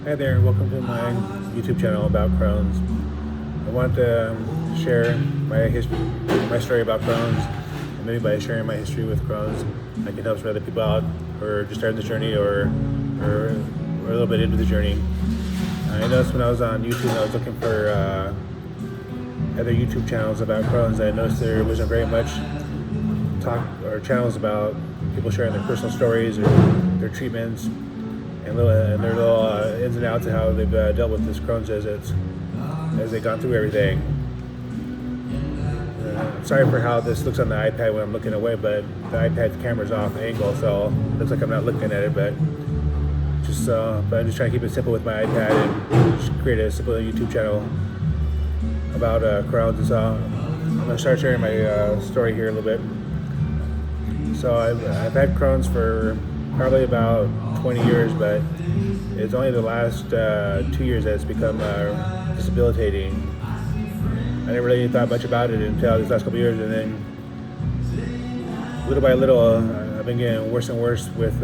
Hi there, welcome to my YouTube channel about Crohn's. I want to share my story about Crohn's, and maybe by sharing my history with Crohn's, I can help some other people out, or just starting the journey, or a little bit into the journey. I noticed when I was on YouTube, I was looking for other YouTube channels about Crohn's. I noticed there wasn't very much talk or channels about people sharing their personal stories or their treatments and their little ins and outs of how they've dealt with this Crohn's as they've gone through everything. Sorry for how this looks on the iPad when I'm looking away, but the iPad camera's off angle, so it looks like I'm not looking at it. But I'm just trying to keep it simple with my iPad and just create a simple YouTube channel about Crohn's. And so I'm gonna start sharing my story here a little bit. So I've had Crohn's for probably about 20 years, but it's only the last 2 years that it's become debilitating. I never really thought much about it until these last couple of years, and then little by little, I've been getting worse and worse with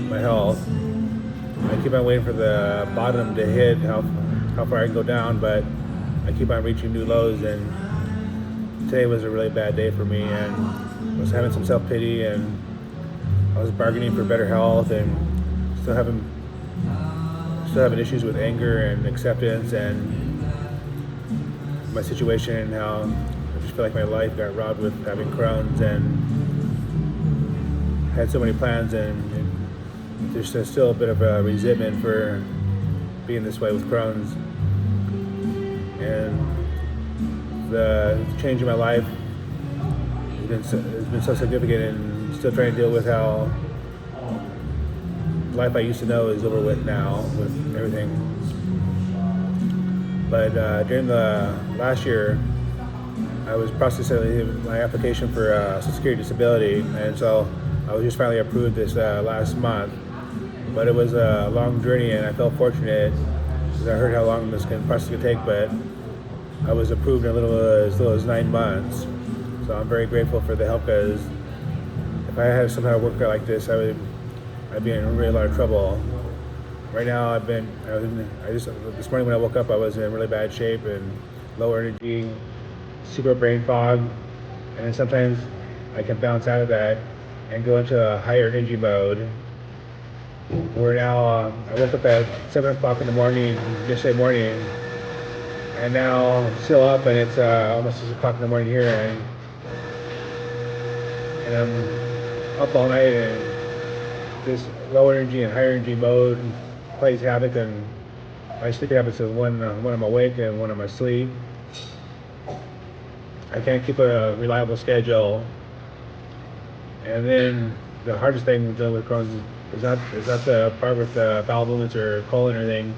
my health. I keep on waiting for the bottom to hit, how far I can go down, but I keep on reaching new lows, and today was a really bad day for me, and I was having some self-pity, and I was bargaining for better health, and still having issues with anger and acceptance and my situation, and how I just feel like my life got robbed with having Crohn's, and had so many plans, and there's still a bit of a resentment for being this way with Crohn's. And the change in my life has been so significant, and still trying to deal with how life I used to know is over with now with everything. But during the last year, I was processing my application for Social Security disability, and so I was just finally approved this last month. But it was a long journey, and I felt fortunate because I heard how long this process could take. But I was approved in as little as 9 months, so I'm very grateful for the help. Because if I had some kind of work like this, I'd be in really a lot of trouble. Right now, this morning when I woke up, I was in really bad shape and low energy, super brain fog, and then sometimes I can bounce out of that and go into a higher energy mode. Where now I woke up at 7 o'clock in the morning yesterday morning, and now I'm still up, and it's almost 6 o'clock in the morning here, and I'm up all night, and this low energy and higher energy mode plays havoc on my sleep habits of when I'm awake and when I'm asleep. I can't keep a reliable schedule. And then the hardest thing dealing with Crohn's is not the part with bowel movements or colon or anything.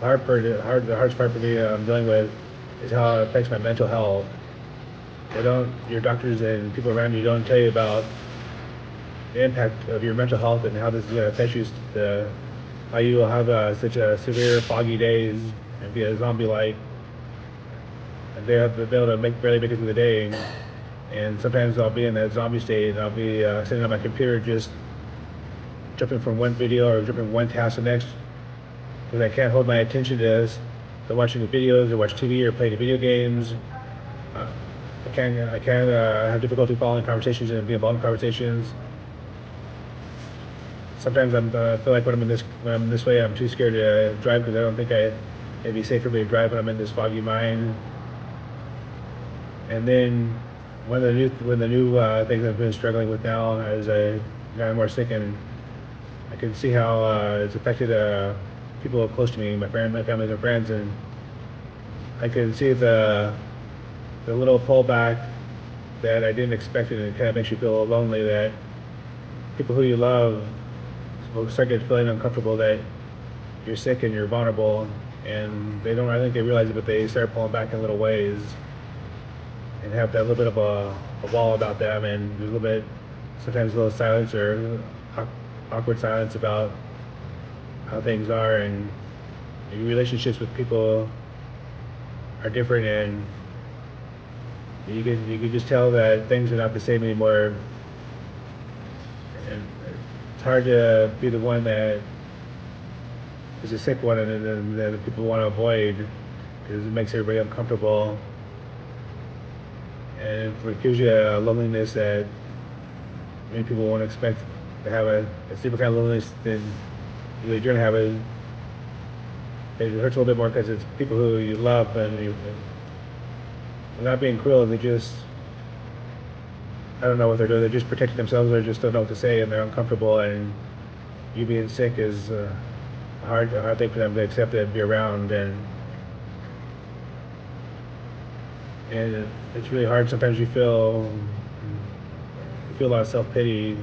The hardest part for me I'm dealing with is how it affects my mental health. Your doctors and people around you don't tell you about the impact of your mental health and how this is going to affect you. How you will have such a severe foggy days and be a zombie-like, and they have to be able to barely make it through the day. And sometimes I'll be in that zombie state, and I'll be sitting on my computer just jumping from one video or jumping from one task to the next, because I can't hold my attention to watching the videos or watch TV or play the video games. I can't have difficulty following conversations and being involved in conversations. Sometimes I feel like when I'm this way, I'm too scared to drive, because I don't think it'd be safe for me to drive when I'm in this foggy mind. And then one of the new things I've been struggling with now as I got more sick, and I can see how it's affected people close to me, my family and friends, and I can see the little pullback that I didn't expect, and it kind of makes you feel lonely, that people who you love will start getting feeling uncomfortable that you're sick and you're vulnerable, and I think they realize it, but they start pulling back in little ways and have that little bit of a wall about them, and there's sometimes a little silence or awkward silence about how things are, and your relationships with people are different, and you can just tell that things are not the same anymore. And it's hard to be the one that is a sick one, and that people want to avoid because it makes everybody uncomfortable, and it gives you a loneliness that many people won't expect to have a deeper kind of loneliness than you're going to have. It hurts a little bit more because it's people who you love, and they're not being cruel. They just, I don't know what they're doing. They're just protecting themselves, or just don't know what to say, and they're uncomfortable. And you being sick is a hard thing for them to accept and be around. And it's really hard. Sometimes you feel a lot of self-pity,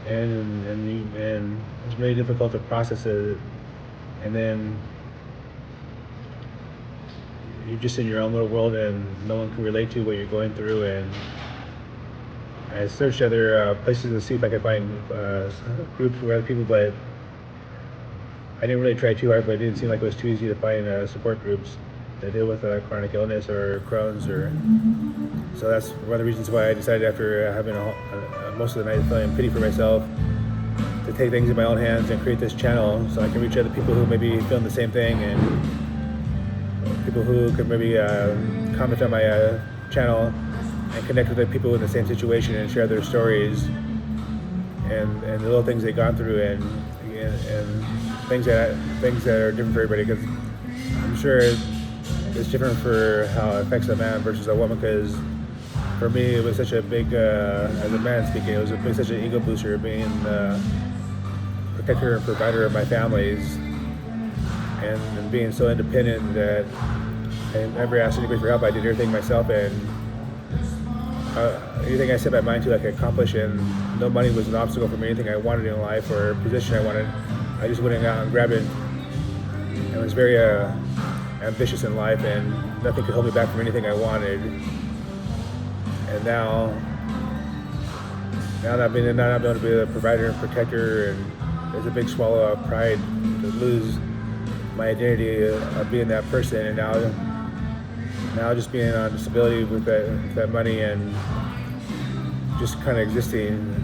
and it's really difficult to process it. And then you're just in your own little world, and no one can relate to what you're going through. And I searched other places to see if I could find groups with other people, but I didn't really try too hard. But it didn't seem like it was too easy to find support groups that deal with chronic illness or Crohn's. So that's one of the reasons why I decided, after having most of the night feeling pity for myself, to take things in my own hands and create this channel so I can reach other people who may be feeling the same thing, and people who could maybe comment on my channel and connect with the people in the same situation and share their stories and the little things they've gone through, and things that are different for everybody, because I'm sure it's different for how it affects a man versus a woman. Because for me, it was such a big, as a man speaking, it was such an ego booster, being protector and provider of my families, and being so independent that I never asked anybody for help. I did everything myself, and anything I set my mind to I could accomplish, and no money was an obstacle for me. Anything I wanted in life or position I wanted, I just went out and grabbed it. I was very ambitious in life, and nothing could hold me back from anything I wanted. And now that I'm able to be a provider and protector, and there's a big swallow of pride to lose my identity of being that person, and now just being on disability with that money and just kind of existing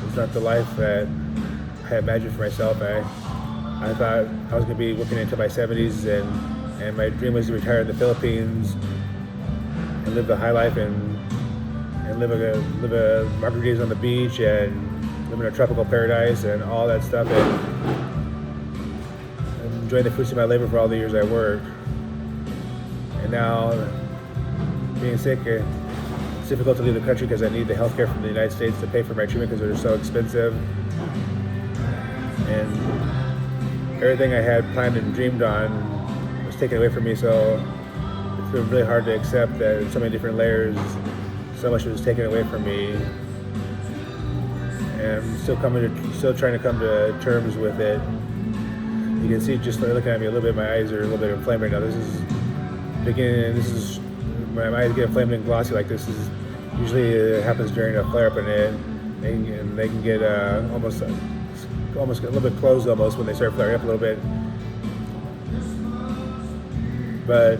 is not the life that I imagined for myself. I thought I was going to be working into my 70s, and my dream was to retire in the Philippines and live the high life and live a margaritas on the beach and live in a tropical paradise and all that stuff, and enjoy the fruits of my labor for all the years I worked. And now, being sick, it's difficult to leave the country because I need the health care from the United States to pay for my treatment because they're so expensive. And everything I had planned and dreamed on was taken away from me, so it's been really hard to accept that in so many different layers, so much was taken away from me. And I'm still trying to come to terms with it. You can see, just looking at me a little bit, my eyes are a little bit inflamed right now. This is beginning. This is my eyes get inflamed and glossy like this. Is usually it happens during a flare up, and they can get almost a little bit closed almost when they start flaring up a little bit. But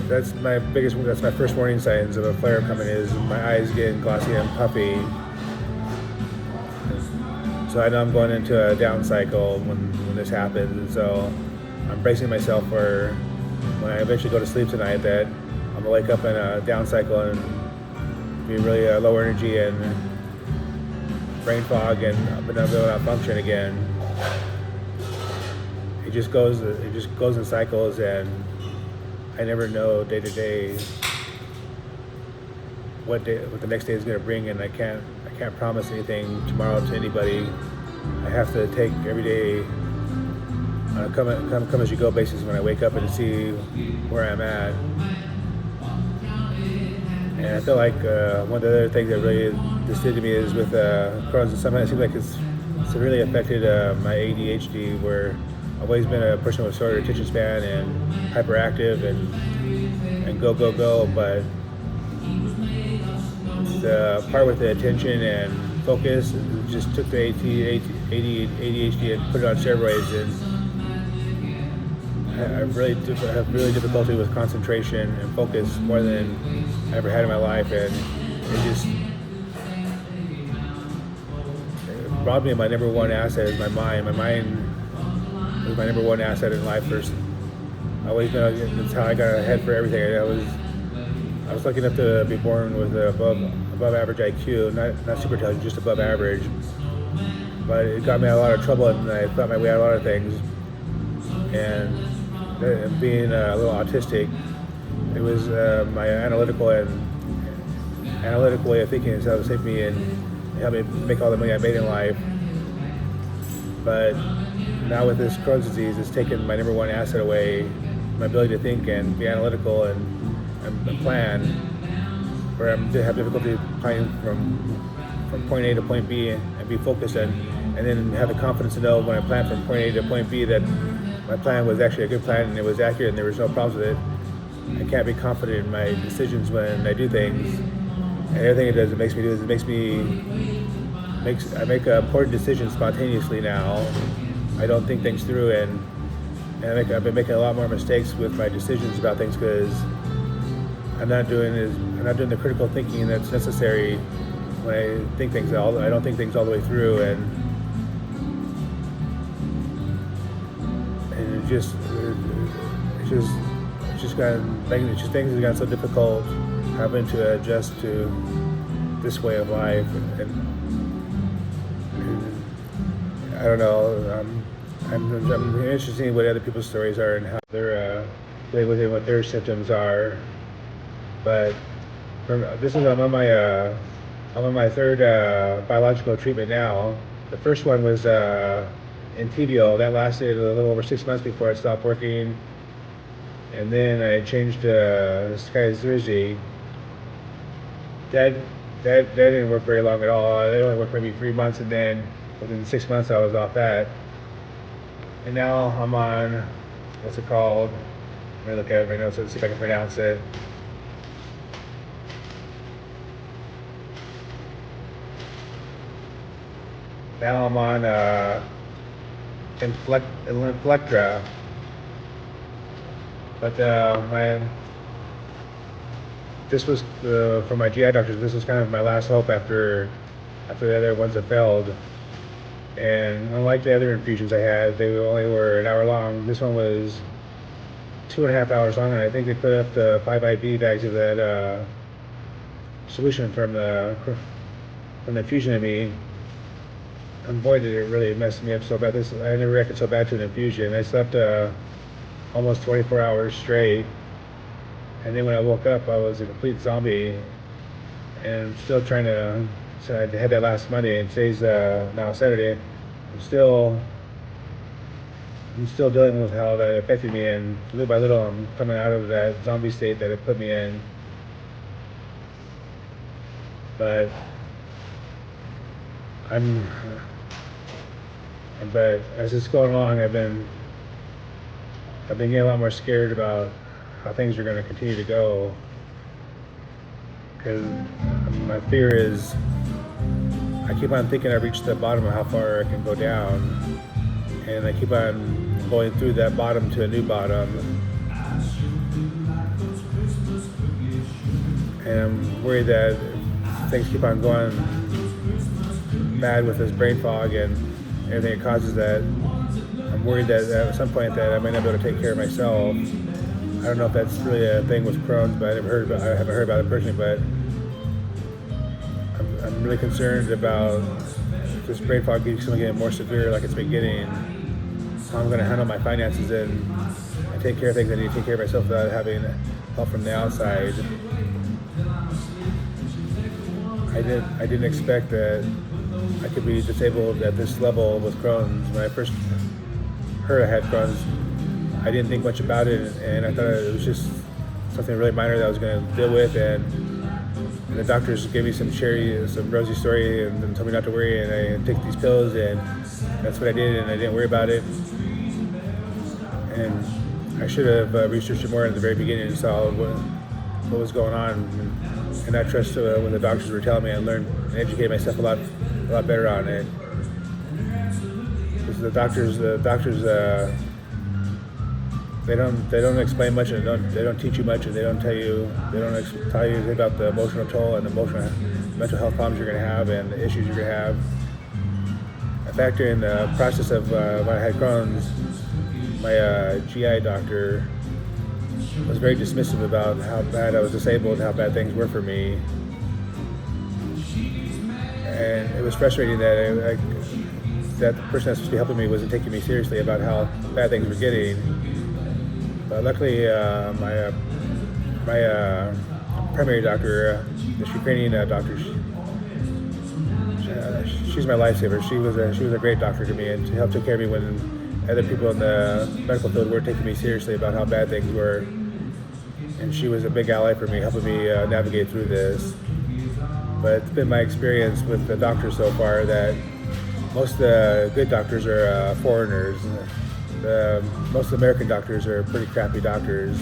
that's my first warning signs of a flare coming, is my eyes getting glossy and puffy. So I know I'm going into a down cycle when this happens, and so I'm bracing myself for when I eventually go to sleep tonight that I'm gonna wake up in a down cycle and be really low energy and brain fog, and not able to function again. It just goes in cycles, and I never know day to day what the next day is going to bring, and I can't promise anything tomorrow to anybody. I have to take every day on a come as you go basis when I wake up and see where I'm at. And I feel like one of the other things that really did to me is with Crohn's. Somehow it seems like it's severely affected my ADHD, where I've always been a person with short attention span and hyperactive and go, but the part with the attention and focus just took the ADHD and put it on steroids, and I have really difficulty with concentration and focus more than I ever had in my life, and it robbed me of my number one asset is my mind. My mind was my number one asset in life. First, I always been, that's how I got ahead for everything. I was lucky enough to be born with above average IQ, not super intelligent, just above average. But it got me in a lot of trouble, and I thought my way out of a lot of things. And being a little autistic, it was my analytical way of thinking is how saved me and helped me make all the money I made in life. But now with this Crohn's disease, it's taken my number one asset away, my ability to think and be analytical and plan, where I'm to have difficulty planning from point A to point B and be focused and then have the confidence to know when I plan from point A to point B that my plan was actually a good plan and it was accurate and there was no problems with it. I can't be confident in my decisions when I do things, and everything it does, it makes me do is I make important decisions spontaneously now. I don't think things through, and I've been making a lot more mistakes with my decisions about things because I'm not doing the critical thinking that's necessary when I think things. I don't think things all the way through, and things have gotten so difficult having to adjust to this way of life, and I don't know. I'm interested in seeing what other people's stories are and how they're dealing with it, what their symptoms are. But I'm on my third biological treatment now. The first one was Entyvio. That lasted a little over 6 months before it stopped working. And then I changed to Skyrizi. That didn't work very long at all. It only worked maybe 3 months, and then within 6 months I was off that. And now I'm on, what's it called? Let me look at it right now so see if I can pronounce it. Now I'm on Inflectra. But this was for my GI doctors. This was kind of my last hope after the other ones have failed. And unlike the other infusions I had, they only were an hour long. This one was 2.5 hours long, and I think they put up the 5 IV bags of that solution from the infusion in me. And boy, did it really mess me up so bad. I never reacted so bad to an infusion. I slept almost 24 hours straight, and then when I woke up, I was a complete zombie, and still trying to. So I had that last Monday, and today's now Saturday. I'm still dealing with how that affected me, and little by little, I'm coming out of that zombie state that it put me in. But but as it's going along, I've been getting a lot more scared about how things are going to continue to go, because my fear is I keep on thinking I've reached the bottom of how far I can go down, and I keep on going through that bottom to a new bottom, and I'm worried that things keep on going bad with this brain fog and everything it causes, that I'm worried that at some point that I might not be able to take care of myself. I don't know if that's really a thing with Crohn's, but I haven't heard about it personally, but I'm really concerned about if this brain fog getting more severe like it's been getting, how I'm going to handle my finances and take care of things I need to take care of myself without having help from the outside. I didn't expect that I could be disabled at this level with Crohn's. When I first heard I had Crohn's, I didn't think much about it, and I thought it was just something really minor that I was going to deal with, and the doctors gave me some rosy story and then told me not to worry, and I take these pills, and that's what I did, and I didn't worry about it. And I should have researched it more at the very beginning and saw what was going on, and not trust when the doctors were telling me, and learn and educate myself a lot better on it. Because the doctors they don't explain much, and they don't teach you much, and they don't tell you about the emotional toll and the mental health problems you're going to have and the issues you're going to have. In fact, during the process of when I had Crohn's, my GI doctor was very dismissive about how bad I was disabled and how bad things were for me. And it was frustrating that that the person that's supposed to be helping me wasn't taking me seriously about how bad things were getting. But luckily, my primary doctor, the Ukrainian doctor, she's my lifesaver. She was a great doctor to me, and she helped take care of me when other people in the medical field weren't taking me seriously about how bad things were. And she was a big ally for me, helping me navigate through this. But it's been my experience with the doctors so far that most of the good doctors are foreigners. Most of the American doctors are pretty crappy doctors.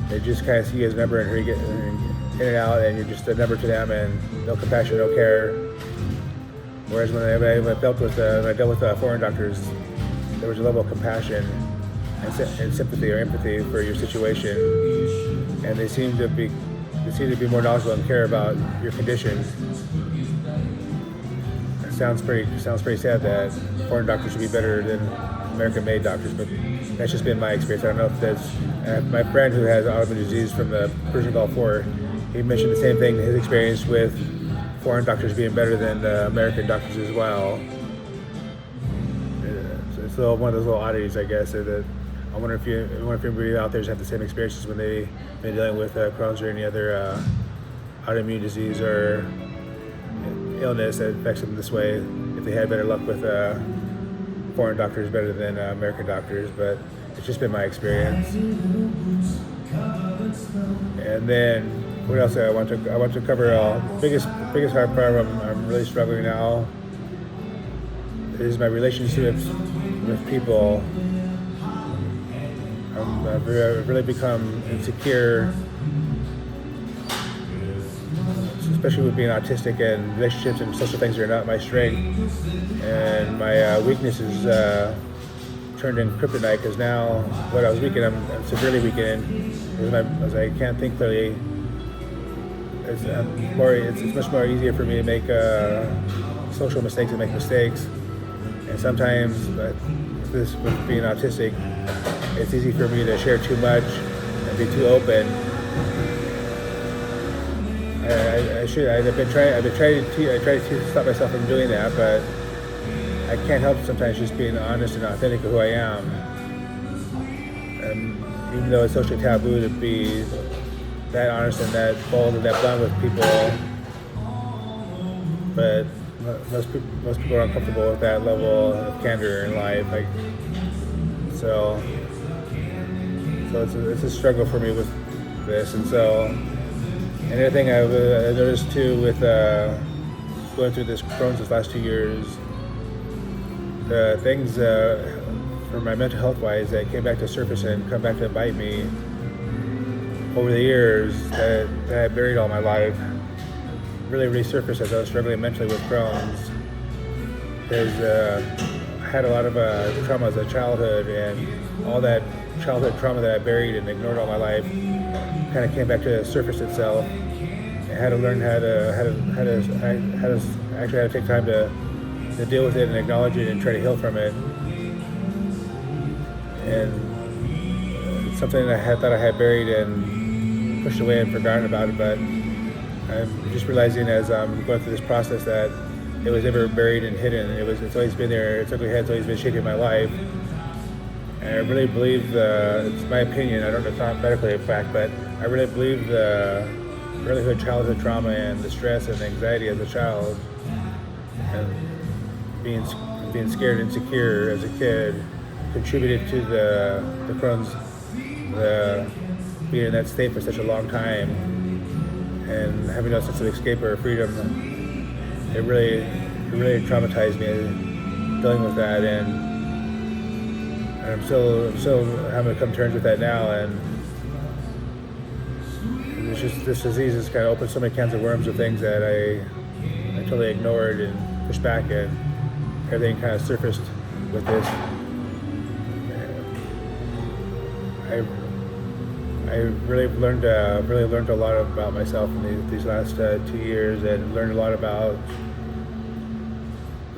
They just kind of see you as a number and get in and out, and you're just a number to them, and no compassion, no care. Whereas when I dealt with foreign doctors, there was a level of compassion and sympathy or empathy for your situation, and they seem to be more knowledgeable and care about your condition. It sounds pretty sad that foreign doctors should be better than American-made doctors, but that's just been my experience. I don't know if that's my friend who has autoimmune disease from the Persian Gulf War. He mentioned the same thing, his experience with foreign doctors being better than American doctors as well. It's one of those little oddities, I guess. That I wonder if anybody out there has had the same experiences when they've been dealing with Crohn's or any other autoimmune disease or illness that affects them this way. If they had better luck with foreign doctors better than American doctors, but it's just been my experience. And then what else I want to cover? Biggest hard part I'm really struggling now is my relationships with people. I've really become insecure, especially with being autistic, and relationships and social things are not my strength. And my weakness is turned in kryptonite, because now what I was weak in, I'm severely weak in. As I can't think clearly, it's much more easier for me to make social mistakes and make mistakes. And sometimes, with being autistic, it's easy for me to share too much and be too open. I've been trying to stop myself from doing that, but I can't help sometimes just being honest and authentic of who I am. And even though it's socially taboo to be that honest and that bold and that blunt with people, but most people are uncomfortable with that level of candor in life. So it's a struggle for me with this. And so another thing I've noticed too with going through this Crohn's this last 2 years, the things for my mental health wise that came back to surface and come back to bite me over the years that I buried all my life really resurfaced as I was struggling mentally with Crohn's, because I had a lot of trauma as a childhood, and all that childhood trauma that I buried and ignored all my life kind of came back to surface itself. I had to learn how to take time to deal with it and acknowledge it and try to heal from it. And it's something that I thought I had buried and pushed away and forgotten about it, but I'm just realizing as I'm going through this process that it was never buried and hidden. It's always been there. It's always been shaping my life. And I really believe it's my opinion. I don't know if it's not medically a fact, but I really believe the earlyhood childhood trauma and the stress and anxiety as a child, and being scared and insecure as a kid, contributed to the Crohn's, being in that state for such a long time, and having no sense of escape or freedom. It really traumatized me dealing with that, and I'm still having to come to terms with that now. And it's just, this disease has kind of opened so many cans of worms of things that I totally ignored and pushed back, and everything kind of surfaced with this. I really learned a lot about myself in these last 2 years, and learned a lot about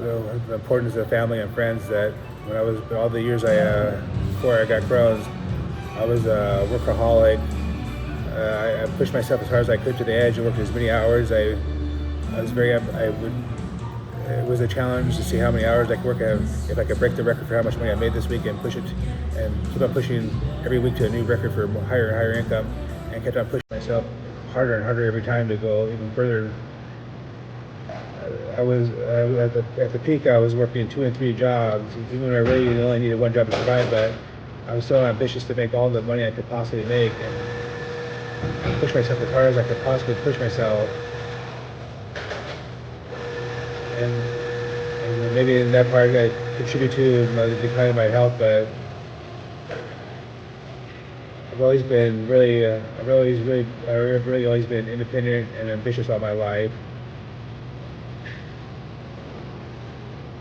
the importance of family and friends. That when I was all the years before I got Crohn's, I was a workaholic. I pushed myself as hard as I could to the edge. I worked as many hours. I was very I would. It was a challenge to see how many hours I could work. If I could break the record for how much money I made this week and push it, and keep on pushing every week to a new record for higher and higher income, and kept on pushing myself harder and harder every time to go even further. I was at the peak. I was working 2 and 3 jobs, even when I really only needed one job to survive. But I was so ambitious to make all the money I could possibly make, and push myself as hard as I could possibly push myself. And maybe in that part I contribute to the decline of my health. But I've always been really, I've really always been independent and ambitious all my life.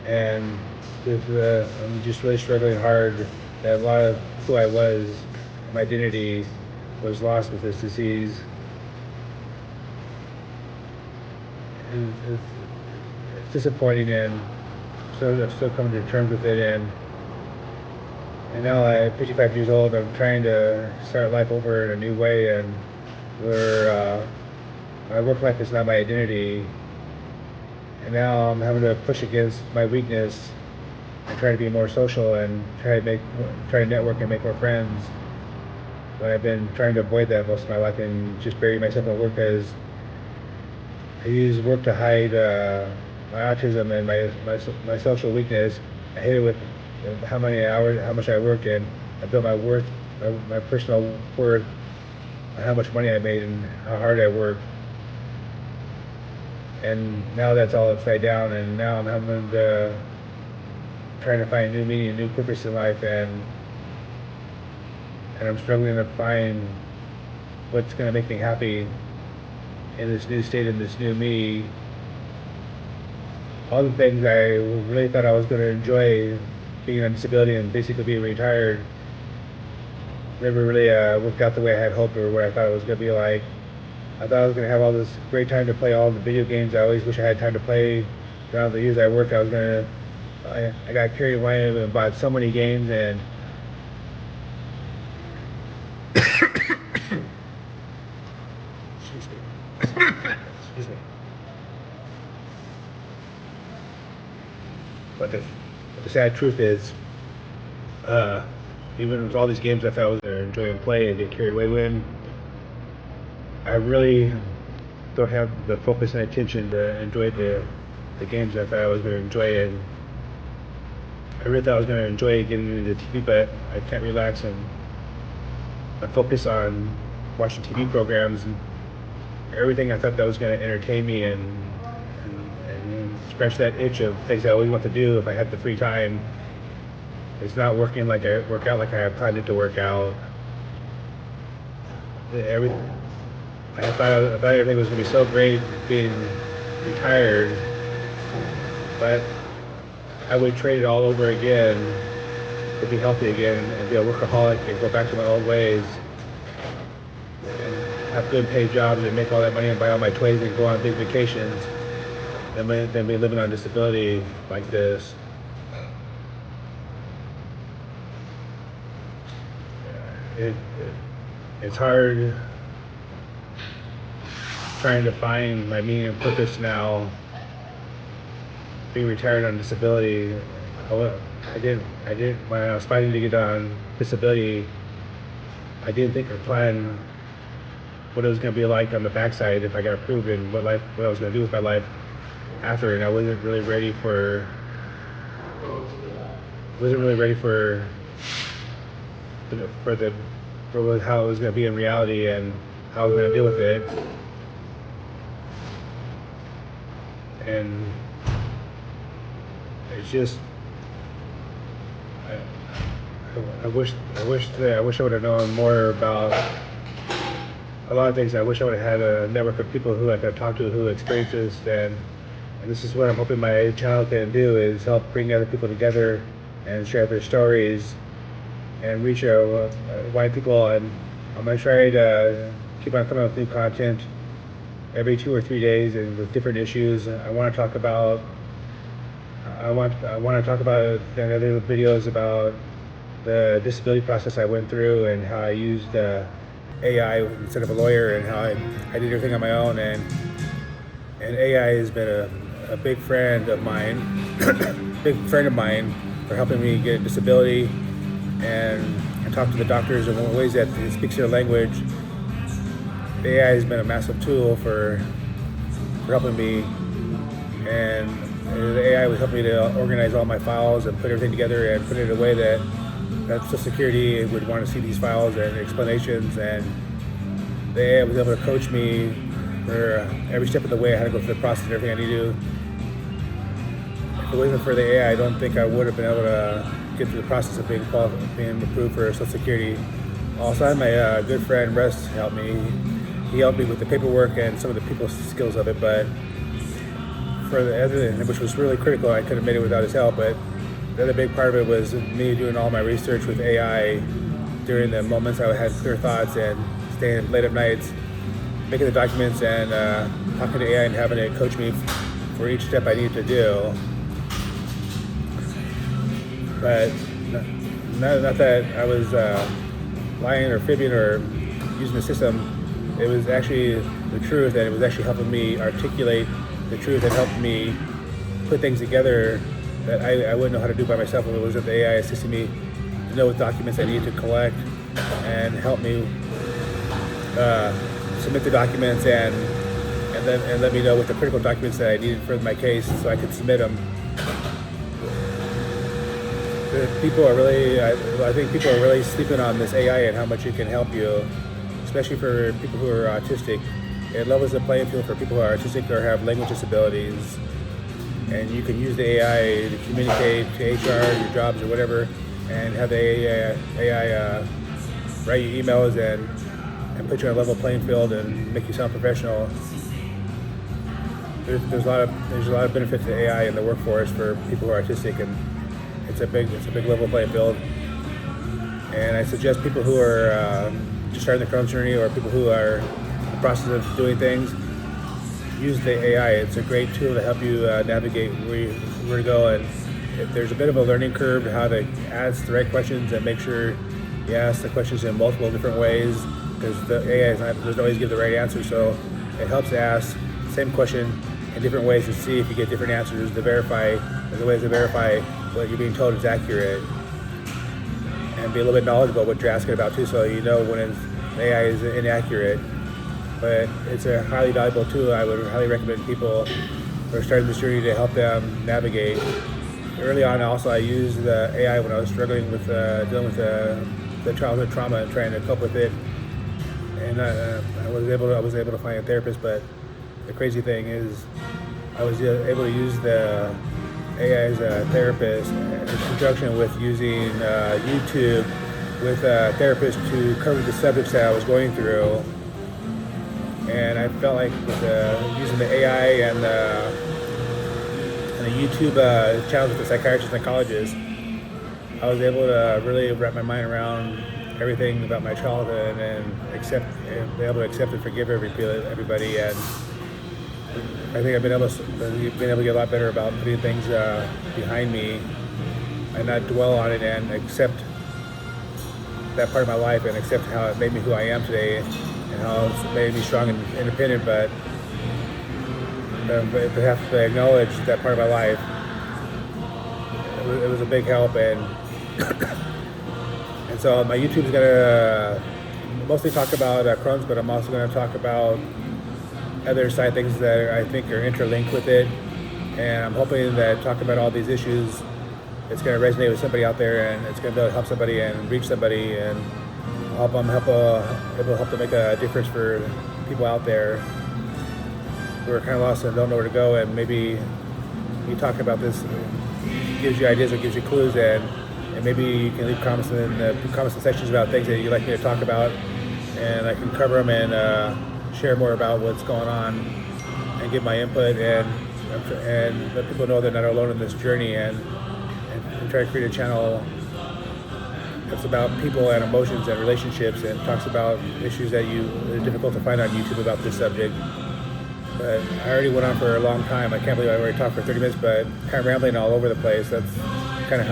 And I'm just really struggling hard. That a lot of who I was, my identity, was lost with this disease. It's disappointing, and so I'm still coming to terms with it. And now I'm 55 years old. I'm trying to start life over in a new way, and where my work life is not my identity. And now I'm having to push against my weakness and try to be more social and try to network and make more friends. But I've been trying to avoid that most of my life and just bury myself in work, because I use work to hide my autism and my social weakness. I hid it with how many hours, how much I worked, and I built my worth, my personal worth, on how much money I made and how hard I worked. And now that's all upside down, and now I'm trying to find new meaning, new purpose in life, and I'm struggling to find what's going to make me happy in this new state, in this new me. All the things I really thought I was going to enjoy, being on disability and basically being retired, never really worked out the way I had hoped or what I thought it was going to be like. I thought I was going to have all this great time to play all the video games I always wish I had time to play. Throughout the years I worked, I got carried away and bought so many games, and excuse me. Excuse me. But the sad truth is, even with all these games I thought I was going to enjoy and play and get carried away with, I really don't have the focus and attention to enjoy the games I thought I was going to enjoy. And I really thought I was going to enjoy getting into TV, but I can't relax and I focus on watching TV programs and everything I thought that was going to entertain me and scratch that itch of things I always want to do if I had the free time. It's not working like I work out like I have planned it to work out. I thought everything was going to be so great being retired, but I would trade it all over again to be healthy again and be a workaholic and go back to my old ways and have good paid jobs and make all that money and buy all my toys and go on big vacations, and then be living on disability like this. It's hard trying to find my meaning and purpose now, being retired on disability. I didn't when I was fighting to get on disability, I didn't think or plan what it was going to be like on the backside if I got approved, and what I was going to do with my life after. And I wasn't really ready for how it was going to be in reality and how I was going to deal with it. And it's just, I wish I would have known more about a lot of things. I wish I would have had a network of people who I could talk to who experience this, and this is what I'm hoping my channel can do, is help bring other people together and share their stories and reach wide people. And I'm going to try to keep on coming up with new content every 2 or 3 days and with different issues. I want to talk about I want to talk about the other videos about the disability process I went through and how I used AI instead of a lawyer, and how I did everything on my own, and AI has been a big friend of mine, big friend of mine for helping me get a disability and talk to the doctors in ways that it speaks their language. The AI has been a massive tool for helping me, and the AI would help me to organize all my files and put everything together and put it in a way that Social Security would want to see these files and explanations, and the AI was able to coach me for every step of the way, how to go through the process and everything I need to. If it wasn't for the AI, I don't think I would have been able to get through the process of being approved for Social Security. Also, I had my good friend Russ help me. He helped me with the paperwork and some of the people skills of it, but for the other, which was really critical, I could have made it without his help. But the other big part of it was me doing all my research with AI during the moments I had clear thoughts and staying late at nights, making the documents and talking to AI and having it coach me for each step I needed to do. But not that I was lying or fibbing or using the system. It was actually the truth, and it was actually helping me articulate the truth and helped me put things together that I wouldn't know how to do by myself if it wasn't the AI assisting me to know what documents I needed to collect and help me submit the documents and let me know what the critical documents that I needed for my case so I could submit them. People are really, I think people are really sleeping on this AI and how much it can help you, especially for people who are autistic. It levels the playing field for people who are autistic or have language disabilities. And you can use the AI to communicate to HR, your jobs or whatever, and have the AI write you emails and put you on a level playing field and make you sound professional. There's a lot of benefit to AI in the workforce for people who are autistic, and it's a big level playing field. And I suggest people who are just starting the Crohn's journey or people who are in the process of doing things, use the AI. It's a great tool to help you navigate where to go. And if there's a bit of a learning curve how to ask the right questions and make sure you ask the questions in multiple different ways, because the AI doesn't always give the right answer. So it helps to ask the same question in different ways to see if you get different answers to verify. There's ways to verify what you're being told is accurate, and be a little bit knowledgeable about what you're asking about too, so you know when the AI is inaccurate. But it's a highly valuable tool. I would highly recommend people who are starting this journey to help them navigate. Early on, also, I used the AI when I was struggling with dealing with the childhood trauma and trying to cope with it. And I was able to find a therapist. But the crazy thing is, I was able to use the AI as a therapist in conjunction with using YouTube with a therapist to cover the subjects that I was going through. And I felt like with using the AI and the YouTube channels with the psychiatrists and psychologists, I was able to really wrap my mind around everything about my childhood and be able to accept and forgive everybody. And I think I've been able to get a lot better about putting things behind me and not dwell on it, and accept that part of my life and accept how it made me who I am today, and how it's made me strong and independent. But I have to acknowledge that part of my life. It was a big help, and and so my YouTube is gonna mostly talk about Crohn's, but I'm also going to talk about other side things that I think are interlinked with it. And I'm hoping that talking about all these issues, it's going to resonate with somebody out there, and it's going to be able to help somebody and reach somebody and help them to make a difference for people out there who are kind of lost and don't know where to go. And maybe me talking about this gives you ideas or gives you clues, and maybe you can leave comments in the comments and sections about things that you'd like me to talk about, and I can cover them and share more about what's going on and give my input and let people know they're not alone in this journey, and try to create a channel that's about people and emotions and relationships, and talks about issues that are difficult to find on YouTube about this subject. But I already went on for a long time. I can't believe I already talked for 30 minutes, but kind of rambling all over the place. That's kind of how